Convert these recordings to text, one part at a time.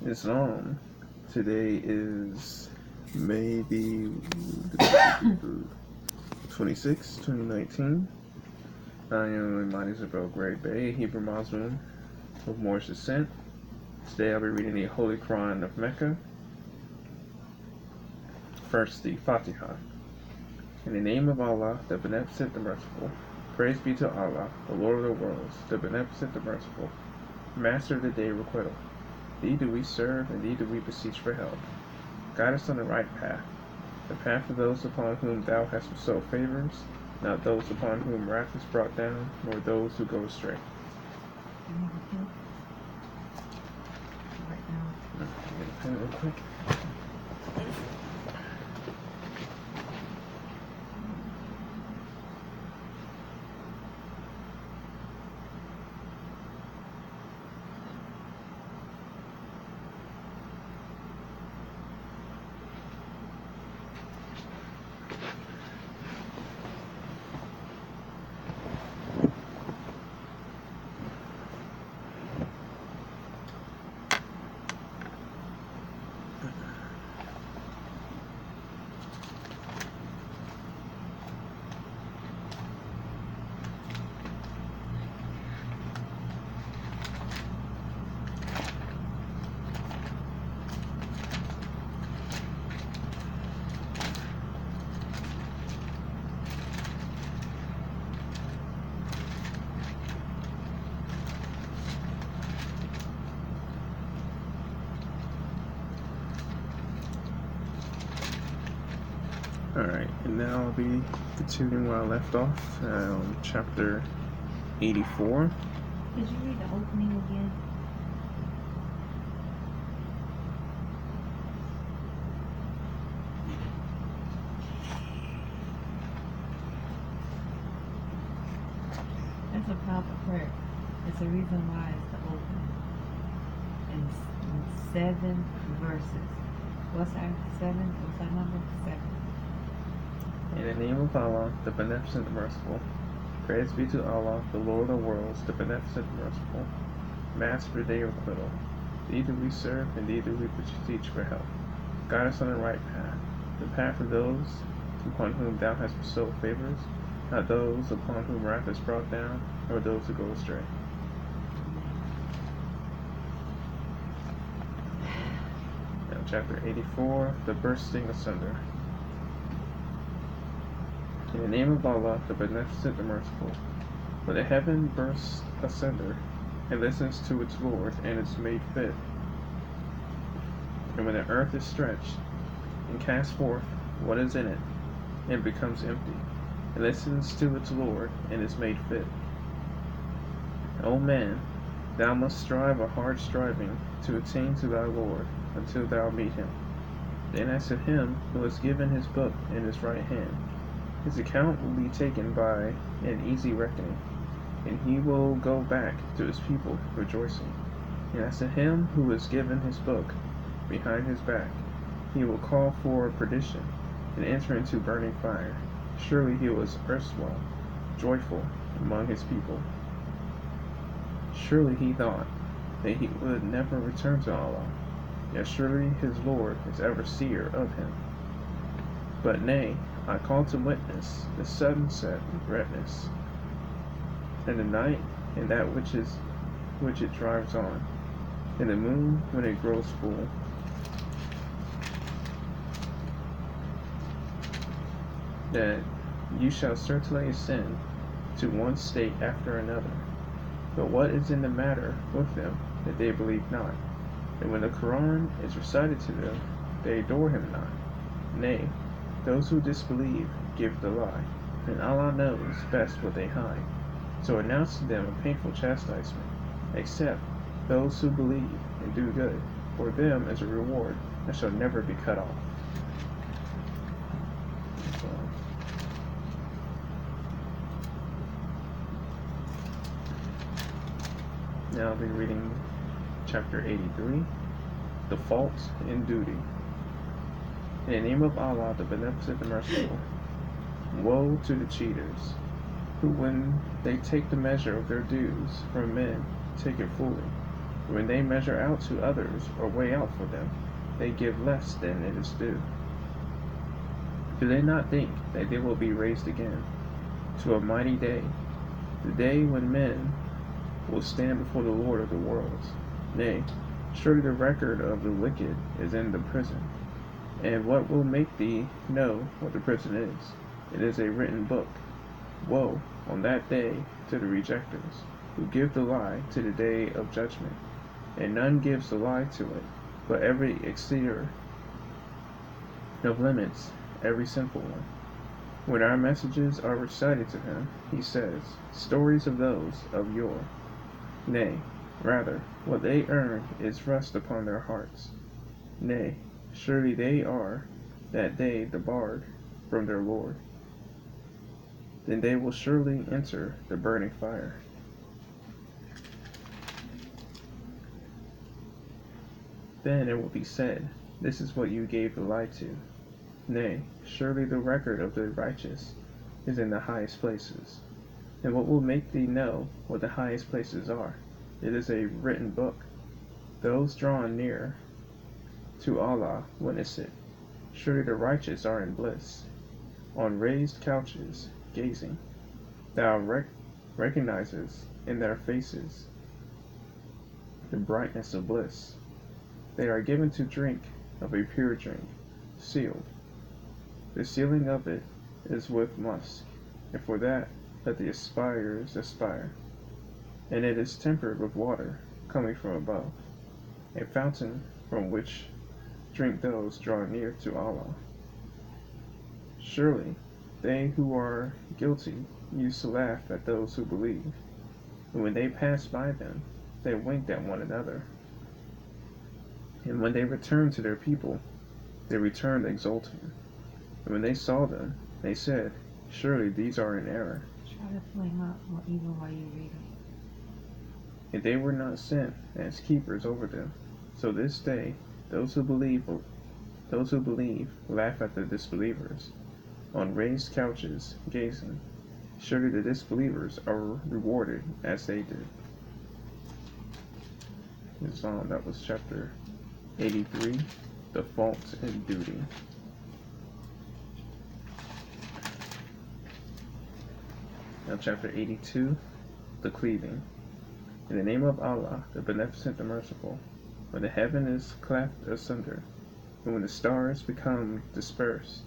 Islam. Today is May the 26th, 2019. I am Imani Isabel Grade Bay, Hebrew Muslim of Moorish descent. Today I'll be reading the Holy Quran of Mecca. First, the Fatiha. In the name of Allah, the Beneficent, the Merciful. Praise be to Allah, the Lord of the worlds, the Beneficent, the Merciful, Master of the Day of Requital. Thee do we serve, and thee do we beseech for help. Guide us on the right path, the path of those upon whom thou hast bestowed favors, not those upon whom wrath is brought down, nor those who go astray. Right now. Get a pen real quick. Alright, and now I'll be continuing where I left off, on chapter 84. Could you read the opening again? That's a powerful prayer. It's the reason why it's the opening. And 7 verses. What's our 7? What's our number? 7. In the name of Allah, the Beneficent, the Merciful. Praise be to Allah, the Lord of the worlds, the Beneficent, the Merciful, Master of the Day of Requital. Thee do we serve, and thee do we beseech for help. Guide us on the right path, the path of those upon whom thou hast bestowed favors, not those upon whom wrath is brought down, or those who go astray. Now, chapter 84, the Bursting Asunder. In the name of Allah, the Beneficent, the Merciful. When the heaven bursts asunder, and listens to its Lord, and is made fit, and when the earth is stretched, and casts forth what is in it, and becomes empty, and listens to its Lord, and is made fit. O man, thou must strive a hard striving to attain to thy Lord, until thou meet him. Then as to him who has given his book in his right hand, his account will be taken by an easy reckoning, and he will go back to his people rejoicing. And as to him who has given his book behind his back, he will call for perdition, and enter into burning fire. Surely he was erstwhile joyful among his people. Surely he thought that he would never return to Allah, yet surely his Lord is ever seer of him. But nay, I call to witness the sunset redness, and the night, and that which it drives on, and the moon when it grows full, that you shall certainly ascend to one state after another. But what is in the matter with them, that they believe not? And when the Quran is recited to them, they adore him not. Nay, those who disbelieve give the lie, and Allah knows best what they hide. So announce to them a painful chastisement, except those who believe and do good. For them is a reward that shall never be cut off. So, now I'll be reading chapter 83, The Fault in Duty. In the name of Allah, the Beneficent, the Merciful. Woe to the cheaters, who when they take the measure of their dues from men, take it fully, When they measure out to others or weigh out for them, they give less than it is due. Do they not think that they will be raised again to a mighty day, the day when men will stand before the Lord of the worlds? Nay, surely the record of the wicked is in the prison. And what will make thee know what the prison is? It is a written book. Woe on that day to the rejectors, who give the lie to the day of judgment. And none gives the lie to it, but every exceeder of limits, every sinful one. When our messages are recited to him, he says, stories of those of yore. Nay, rather, what they earn is rust upon their hearts. Nay, surely they are that day debarred from their Lord. Then they will surely enter the burning fire. Then it will be said, this is what you gave the lie to. Nay, surely the record of the righteous is in the highest places. And what will make thee know what the highest places are? It is a written book. Those drawn near to Allah witness it. Surely the righteous are in bliss, on raised couches, gazing. Thou recognizest in their faces the brightness of bliss. They are given to drink of a pure drink, sealed. The sealing of it is with musk, and for that let the aspirers aspire. And it is tempered with water coming from above, a fountain from which drink those draw near to Allah. Surely they who are guilty used to laugh at those who believe, and when they passed by them, they winked at one another. And when they returned to their people, they returned exulting. And when they saw them, they said, surely these are in error. Try to flame up even while you read it. And they were not sent as keepers over them. So this day, those who believe laugh at the disbelievers, on raised couches gazing. Surely the disbelievers are rewarded as they did. That was chapter 83, the fault in duty. Now chapter 82, the cleaving. In the name of Allah, the Beneficent, the Merciful, when the heaven is cleft asunder, and when the stars become dispersed,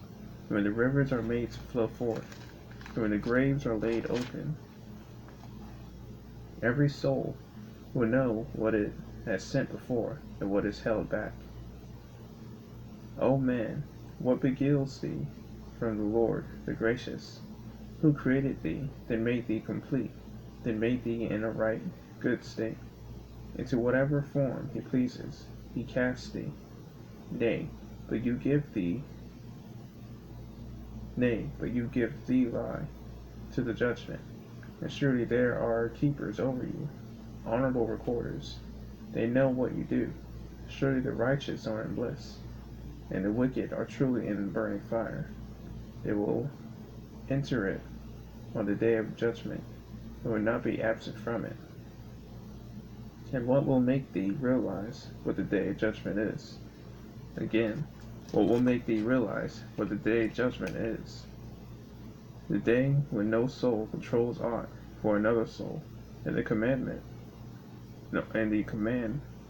and when the rivers are made to flow forth, and when the graves are laid open, every soul will know what it has sent before and what is held back. O man, what beguiles thee from the Lord, the Gracious, who created thee, then made thee complete, then made thee in a right, good state. Into whatever form he pleases, he casts thee. Nay, but you give thee lie to the judgment. And surely there are keepers over you, honorable recorders. They know what you do. Surely the righteous are in bliss, and the wicked are truly in burning fire. They will enter it on the day of judgment, and will not be absent from it. And what will make thee realize what the day of judgment is? Again, what will make thee realize what the day of judgment is? The day when no soul controls aught for another soul, and the command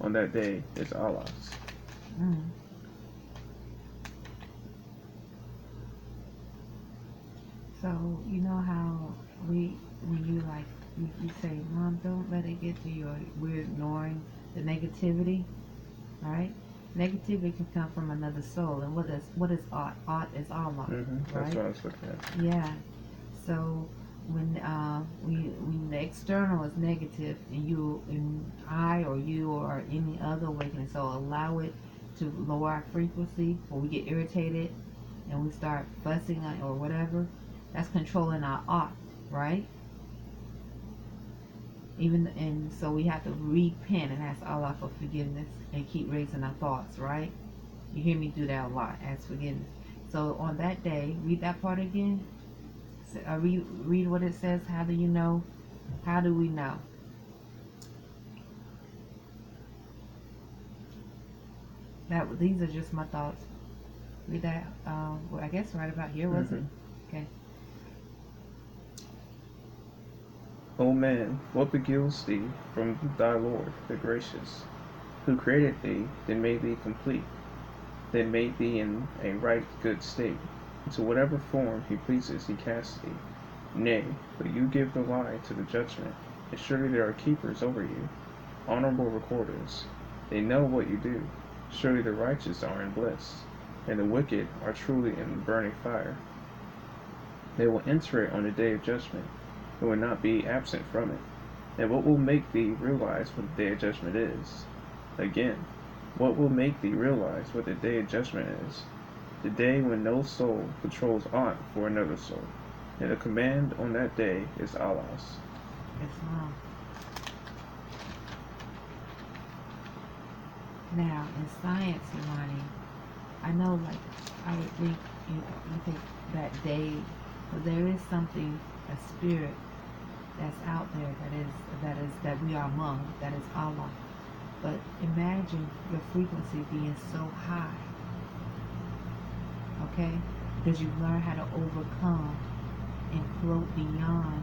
on that day is Allah's. So you know how when you say, Mom, don't let it get to you, we're ignoring the negativity, right? Negativity can come from another soul, and what is aught? Aught is Allah, right? That's what I was looking at. Yeah. So when the external is negative, and I or you or any other awakening, so allow it to lower our frequency, or we get irritated and we start fussing or whatever. That's controlling our ought, right? And so we have to repent and ask Allah for forgiveness and keep raising our thoughts, right? You hear me do that a lot, ask forgiveness. So on that day, read that part again. Read what it says. How do you know? How do we know? These are just my thoughts. Read that. Well, I guess right about here was it? Okay. O man, what beguiles thee from thy Lord, the gracious, who created thee, then made thee complete, then made thee in a right good state. Into whatever form he pleases he casts thee. Nay, but you give the lie to the judgment, and surely there are keepers over you, honorable recorders. They know what you do. Surely the righteous are in bliss, and the wicked are truly in burning fire. They will enter it on the day of judgment, and will not be absent from it. And what will make thee realize what the day of judgment is? Again, what will make thee realize what the day of judgment is? The day when no soul controls aught for another soul, and the command on that day is Allah's. Yes, Mom. Now, in science, Imani, I know, like, I would think you think that day, but there is something, a spirit that's out there that we are among, that is Allah. But imagine your frequency being so high, okay? Because you learn how to overcome and float beyond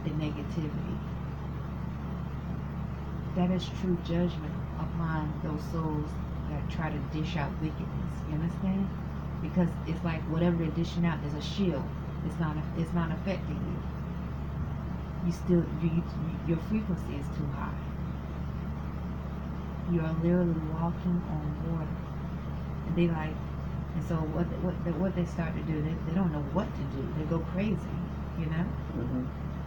the negativity. That is true judgment upon those souls that try to dish out wickedness. You understand? Because it's like whatever they're dishing out is a shield. It's not affecting you. Your frequency is too high. You are literally walking on water. And so what they start to do, they don't know what to do. They go crazy, you know?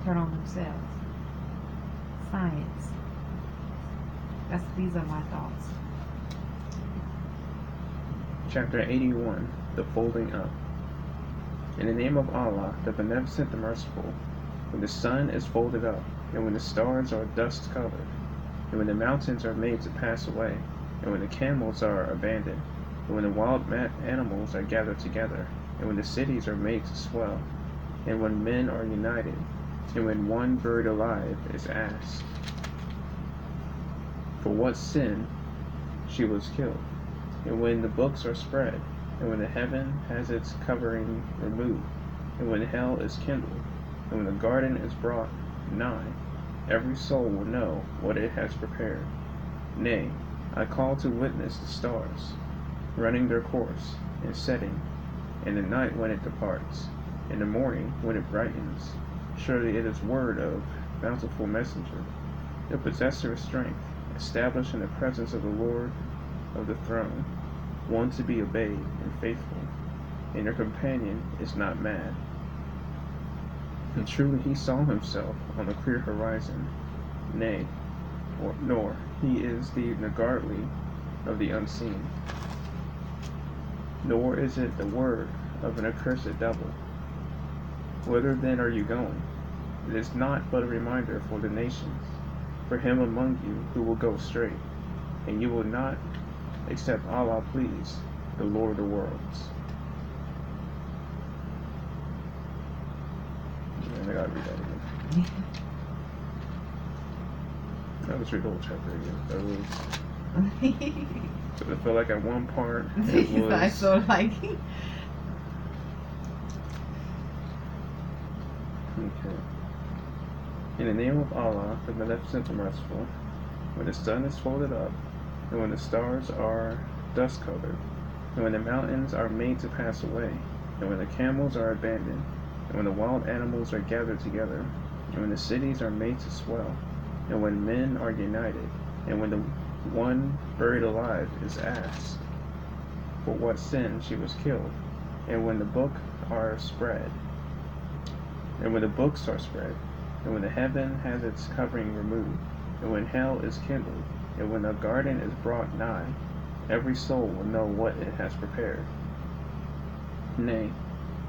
Turn on themselves. Science. These are my thoughts. Chapter 81, The Folding Up. In the name of Allah, the Beneficent, the Merciful, when the sun is folded up, and when the stars are dust-covered, and when the mountains are made to pass away, and when the camels are abandoned, and when the wild animals are gathered together, and when the cities are made to swell, and when men are united, and when one buried alive is asked, for what sin she was killed, and when the books are spread, and when the heaven has its covering removed, and when hell is kindled, and when the garden is brought nigh, every soul will know what it has prepared. Nay, I call to witness the stars, running their course, and setting, in the night when it departs, in the morning when it brightens. Surely it is word of bountiful messenger, the possessor of strength, established in the presence of the Lord of the throne, one to be obeyed and faithful, and your companion is not mad. And truly he saw himself on the clear horizon, nay, nor he is the niggardly of the unseen, nor is it the word of an accursed devil. Whither then are you going? It is not but a reminder for the nations, for him among you who will go straight, and you will not except Allah please, the Lord of the worlds. And I gotta read that again. I was read the whole chapter again. So I felt like at one part it was. I so like. Okay. In the name of Allah, the Beneficent, the Merciful, when the sun is folded up, and when the stars are dust covered, and when the mountains are made to pass away, and when the camels are abandoned, and when the wild animals are gathered together, and when the cities are made to swell, and when men are united, and when the one buried alive is asked, for what sin she was killed, and when the books are spread, and when the books are spread, and when the heaven has its covering removed, and when hell is kindled, and when the garden is brought nigh, every soul will know what it has prepared. Nay,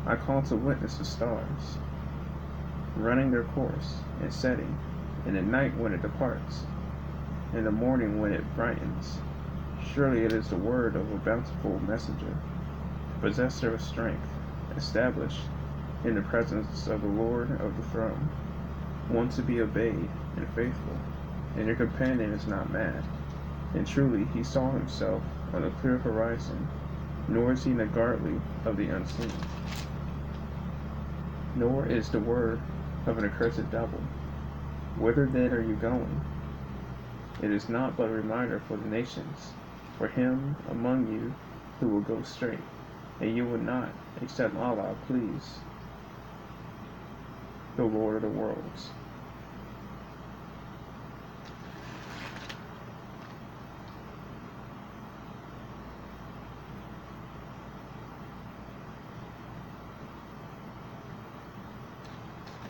I call to witness the stars, running their course, and setting, in the night when it departs, in the morning when it brightens. Surely it is the word of a bountiful messenger, possessor of strength, established in the presence of the Lord of the throne, one to be obeyed and faithful, and your companion is not mad. And truly he saw himself on a clear horizon, nor is he niggardly of the unseen. Nor is the word of an accursed devil, whither then are you going? It is not but a reminder for the nations, for him among you who will go straight, and you will not, except Allah please, the Lord of the worlds.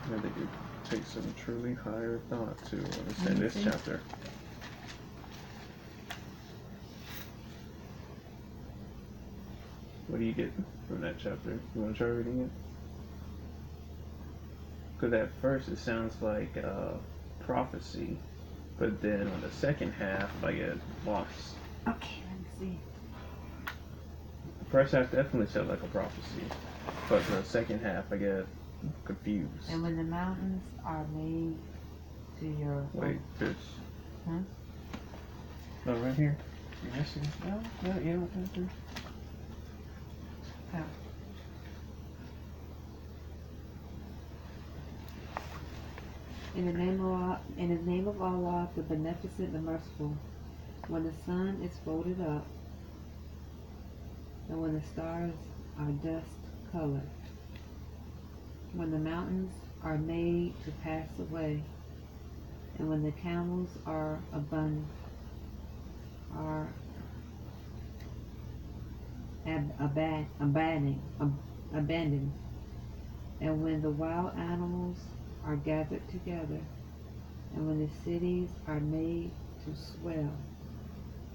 I think it takes some truly higher thought to understand this chapter. What do you get from that chapter? You want to try reading it? Because at first it sounds like prophecy, but then on the second half I get lost. Okay, let me see. The first half definitely sounds like a prophecy, but the second half I get confused. And when the mountains are made to your... Wait, there's... Huh? Oh, right here. You're missing... No, you don't have to. Oh. In the name of Allah, the Beneficent, the Merciful, when the sun is folded up, and when the stars are dust colored, when the mountains are made to pass away, and when the camels are abandoned, and when the wild animals are gathered together, and when the cities are made to swell,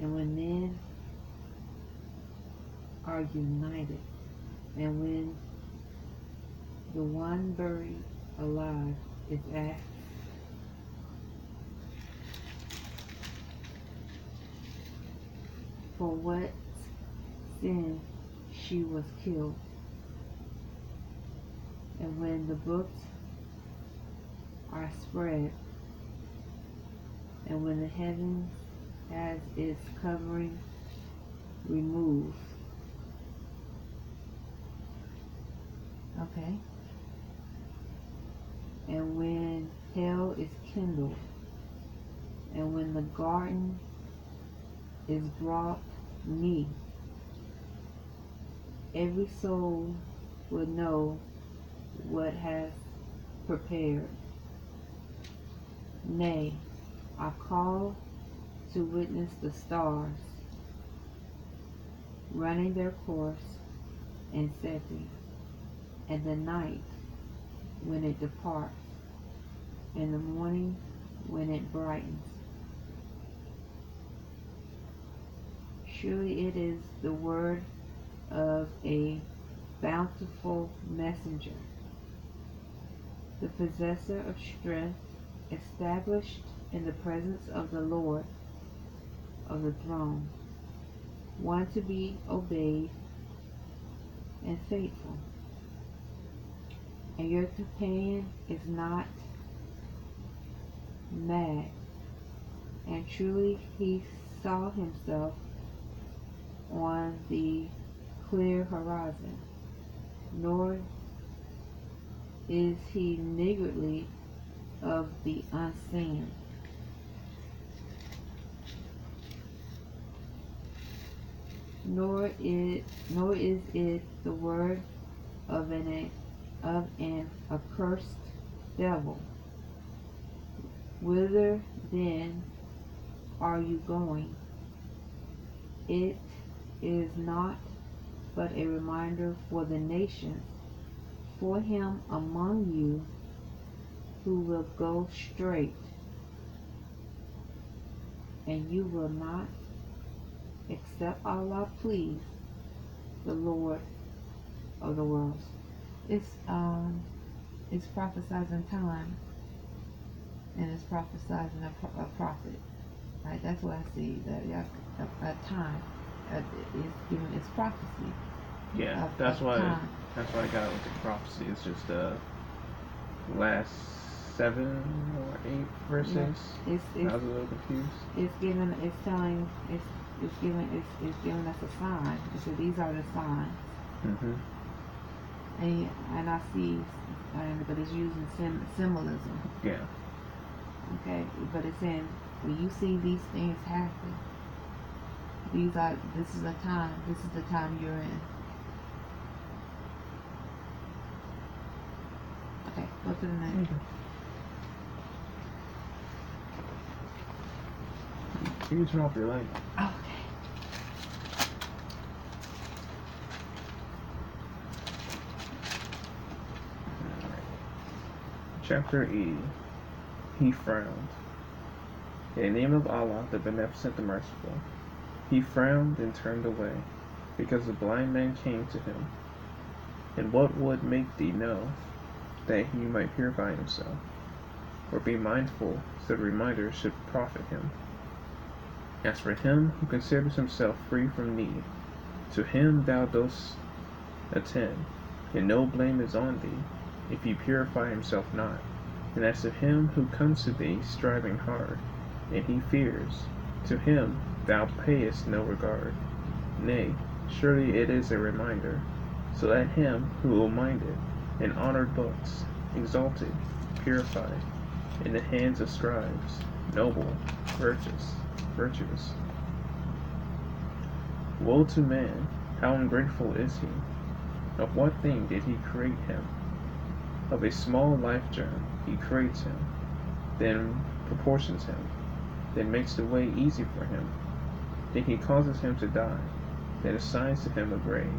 and when men are united, and when the one buried alive is asked, for what sin she was killed, and when the books are spread, and when the heavens has its covering removed. Okay. And when hell is kindled, and when the garden is brought near, every soul will know what has prepared. Nay, I call to witness the stars running their course and setting, and the night when it departs, and the morning when it brightens. Surely it is the word of a bountiful messenger, the possessor of strength, established in the presence of the Lord of the throne, one to be obeyed and faithful. And your companion is not mad, and truly he saw himself on the clear horizon, nor is he niggardly of the unseen. Nor is it the word of an accursed devil. Whither then are you going? It is not but a reminder for the nations, for him among you who will go straight, and you will not, except Allah please, the Lord of the worlds. It's prophesizing time, and it's prophesizing a prophet. Right? That's what I see. That a time. It's giving its prophecy. Yeah, that's why I got it with the prophecy. It's just last 7 or 8 verses. It's I was a little confused. it's giving us a sign. It said these are the signs. Mm-hmm. And I see, but it's using symbolism. Yeah. Okay, but it's saying when you see these things happen, this is the time you're in. Okay, go to the next. Okay. You can turn off your light. Okay. Chapter 80. He frowned. In the name of Allah, the Beneficent, the Merciful. He frowned and turned away, because the blind man came to him. And what would make thee know, that he might purify himself, or be mindful, so the reminder should profit him? As for him who considers himself free from need, to him thou dost attend, and no blame is on thee, if he purify himself not. And as to him who comes to thee striving hard, and he fears, to him thou payest no regard. Nay, surely it is a reminder, so that him who will mind it, in honored books, exalted, purified, in the hands of scribes, noble, virtuous. Woe to man, how ungrateful is he! Of what thing did he create him? Of a small life germ he creates him, then proportions him, then makes the way easy for him. Then he causes him to die, then assigns to him a grave.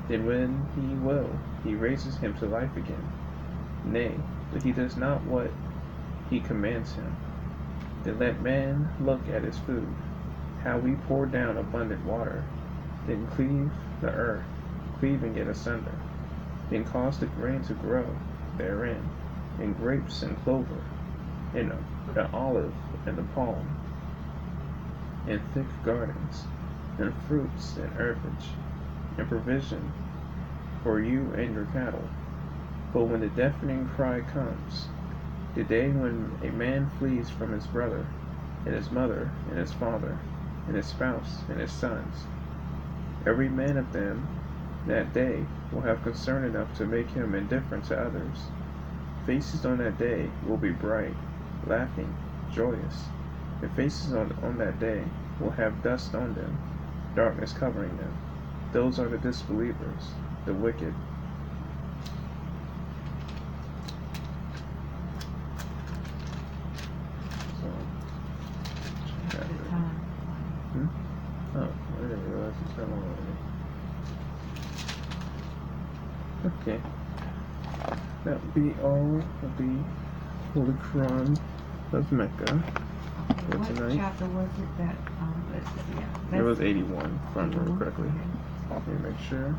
Then when he will, he raises him to life again. Nay, but he does not what he commands him. Then let man look at his food, how we pour down abundant water, then cleave the earth, cleaving it asunder, then cause the grain to grow therein, and grapes and clover, and the olive and the palm, and thick gardens, and fruits and herbage, and provision for you and your cattle. But when the deafening cry comes, the day when a man flees from his brother, and his mother, and his father, and his spouse, and his sons, every man of them that day will have concern enough to make him indifferent to others. Faces on that day will be bright, laughing, joyous. The faces on that day will have dust on them, darkness covering them. Those are the disbelievers, the wicked. Oh, I didn't realize it's that long already. Okay. That would be all of the Holy Quran of Mecca for What tonight. chapter was it that, It was 81, if I remember 81? correctly. Okay. Let me make sure.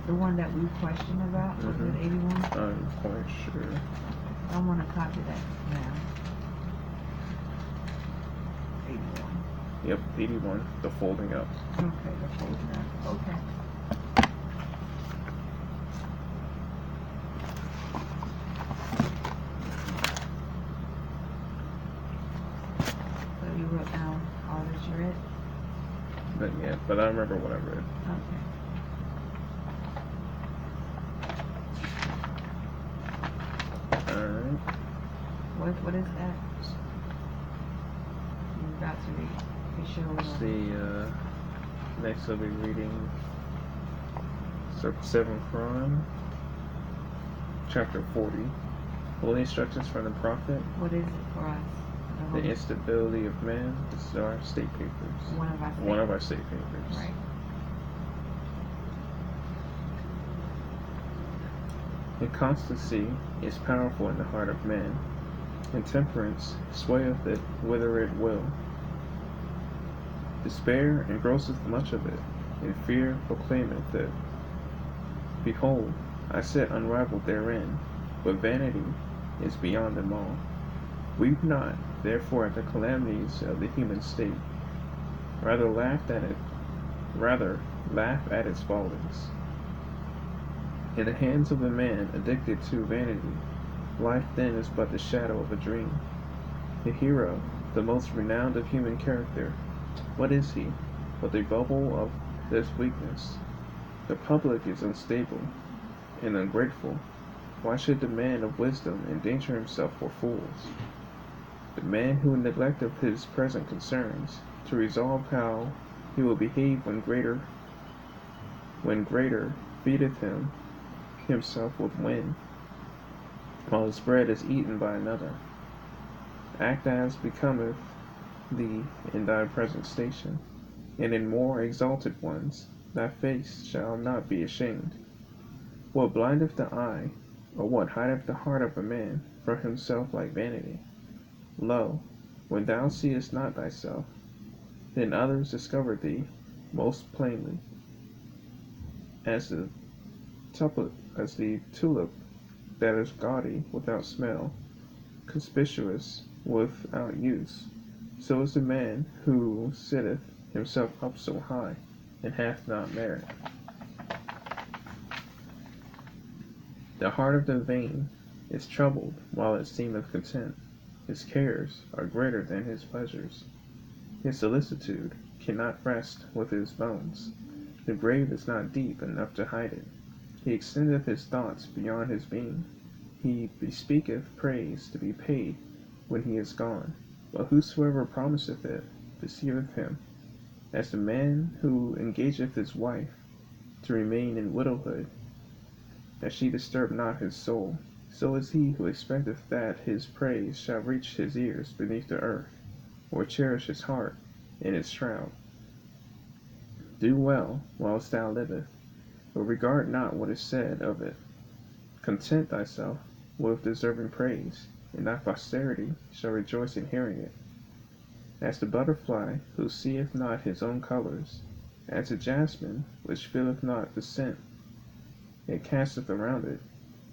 The one that we questioned about, was it 81? I'm quite sure. I want to copy that now. 81. Yep, 81, the folding up. Okay, the folding up. Okay. So you wrote down all that you read? But yeah, but I remember what I read. Okay. Alright. What is that? You're about to read. It shows. The next I'll be reading Circle 7 Quran, Chapter 40. Holy instructions from the Prophet. What is it for us? The instability of man. This is our state papers. One of our state papers. Right. Inconstancy is powerful in the heart of man, and temperance swayeth it whither it will. Despair engrosseth much of it, and fear proclaimeth it. Behold, I sit unrivaled therein, but vanity is beyond them all. Weep not, therefore, at the calamities of the human state. Rather laugh at its follies. In the hands of a man addicted to vanity, Life then is but the shadow of a dream. The hero, the most renowned of human character, what is he but the bubble of this weakness? The public is unstable and ungrateful. Why should the man of wisdom endanger himself for fools? The man who neglecteth his present concerns, to resolve how he will behave when greater feedeth himself with wind, while his bread is eaten by another. Act as becometh thee in thy present station, and in more exalted ones thy face shall not be ashamed. What blindeth the eye, or what hideth the heart of a man from himself like vanity? Lo, when thou seest not thyself, then others discover thee most plainly, as the tulip that is gaudy without smell, conspicuous without use, so is the man who sitteth himself up so high, and hath not merit. The heart of the vain is troubled while it seemeth content. His cares are greater than his pleasures. His solicitude cannot rest with his bones. The grave is not deep enough to hide it. He extendeth his thoughts beyond his being. He bespeaketh praise to be paid when he is gone, but whosoever promiseth it deceiveth him. As the man who engageth his wife to remain in widowhood, that she disturb not his soul, so is he who expecteth that his praise shall reach his ears beneath the earth, or cherish his heart in its shroud. Do well whilst thou livest, but regard not what is said of it. Content thyself with deserving praise, and thy posterity shall rejoice in hearing it. As the butterfly who seeth not his own colors, as the jasmine which feeleth not the scent it casteth around it,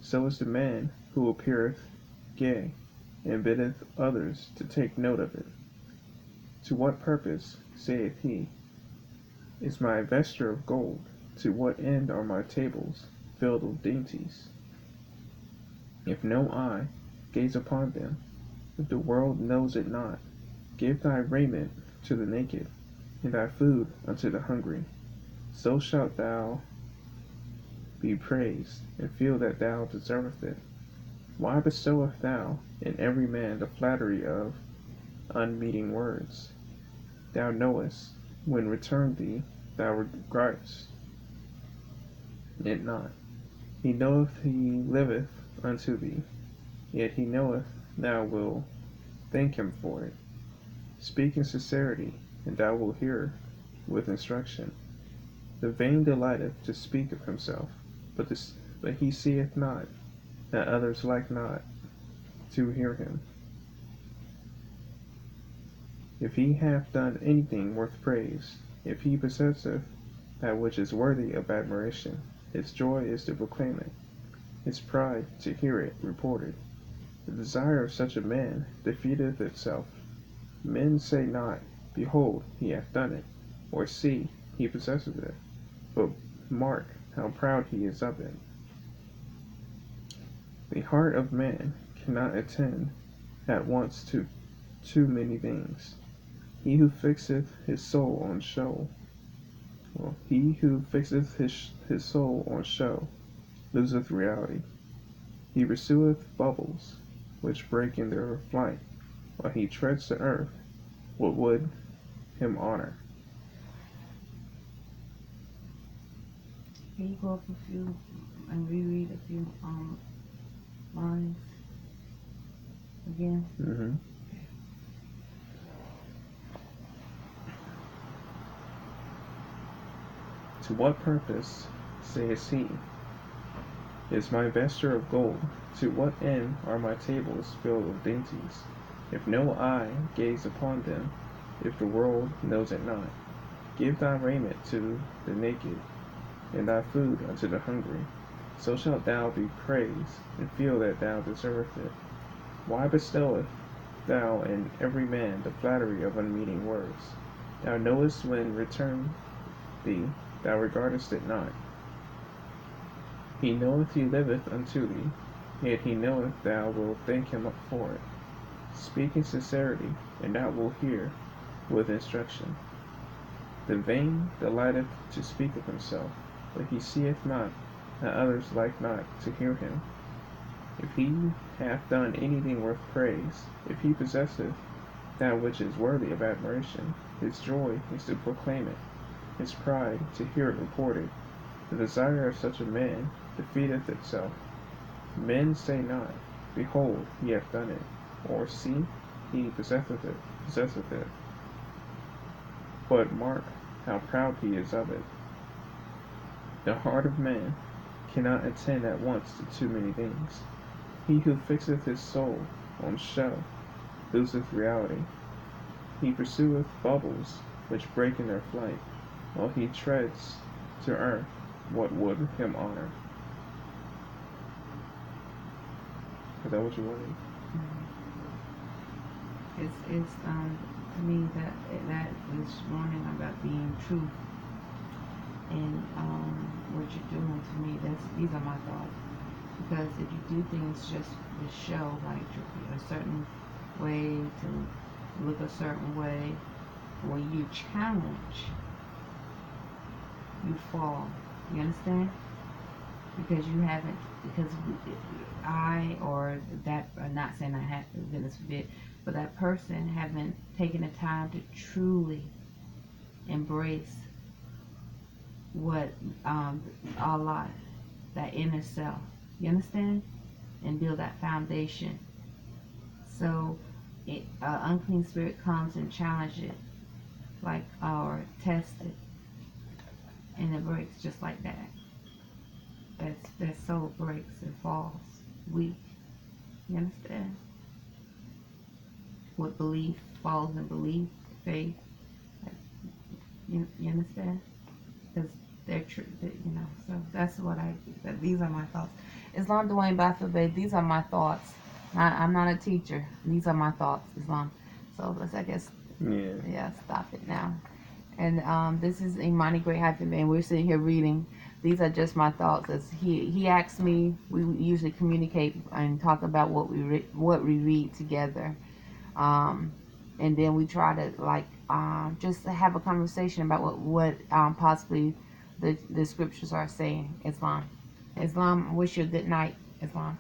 so is the man who appeareth gay, and biddeth others to take note of it. To what purpose, saith he, is my vesture of gold? To what end are my tables filled with dainties? If no eye gaze upon them, if the world knows it not, give thy raiment to the naked, and thy food unto the hungry. So shalt thou be praised, and feel that thou deservest it. Why bestowest thou in every man the flattery of unmeaning words? Thou knowest, when returned thee, thou regardest it not. He knoweth he liveth unto thee, yet he knoweth thou wilt thank him for it. Speak in sincerity, and thou wilt hear with instruction. The vain delighteth to speak of himself, but he seeth not that others like not to hear him. If he hath done anything worth praise, if he possesseth that which is worthy of admiration, his joy is to proclaim it, his pride to hear it reported. The desire of such a man defeateth itself. Men say not, Behold, he hath done it, or see, he possesseth it, but mark how proud he is of it. The heart of man cannot attend at once to too many things. He who fixeth his soul on show, loseth reality. He pursueth bubbles, which break in their flight, while he treads the earth, what would him honor. Can you go up a few and reread a few lines again? Mm-hmm. To what purpose, says he, is my vesture of gold? To what end are my tables filled with dainties? If no eye gaze upon them, if the world knows it not, give thy raiment to the naked, and thy food unto the hungry. So shalt thou be praised, and feel that thou deservest it. Why bestowest thou in every man the flattery of unmeaning words? Thou knowest when returned thee, thou regardest it not. He knoweth he liveth unto thee, yet he knoweth thou wilt thank him for it. Speak in sincerity, and thou wilt hear with instruction. The vain delighteth to speak of himself, but he seeth not that others like not to hear him. If he hath done anything worth praise, if he possesseth that which is worthy of admiration, his joy is to proclaim it, his pride to hear it reported. The desire of such a man defeateth itself. Men say not, Behold, he hath done it, or see, he possesseth it. But mark how proud he is of it. The heart of man cannot attend at once to too many things. He who fixeth his soul on show loseth reality. He pursueth bubbles which break in their flight, while he treads to earth what would him honor. Is that what you wanted? It's to me that is warning about being true, and what you're doing to me. These are my thoughts. Because if you do things just to show, like a certain way, to look a certain way, when you challenge, you fall. You understand? Because you haven't, because I, or that, I'm not saying I have to, goodness forbid, but that person haven't taken the time to truly embrace what Allah, that inner self. You understand? And build that foundation. So, unclean spirit comes and challenges it, like, or tests it, and it breaks just like that. That soul breaks and falls weak. You understand? With belief, falls in belief, faith. You understand? Because they're true, you know. So that's what these are my thoughts. Islam Dwayne Bafabé, these are my thoughts. I'm not a teacher. These are my thoughts, Islam. So let's, I guess, stop it now. And this is Imani Great Hyphen Man. We're sitting here reading. These are just my thoughts. As he asked me, we usually communicate and talk about what we read together, and then we try to just have a conversation about what possibly the scriptures are saying. Islam, I wish you a good night. Islam.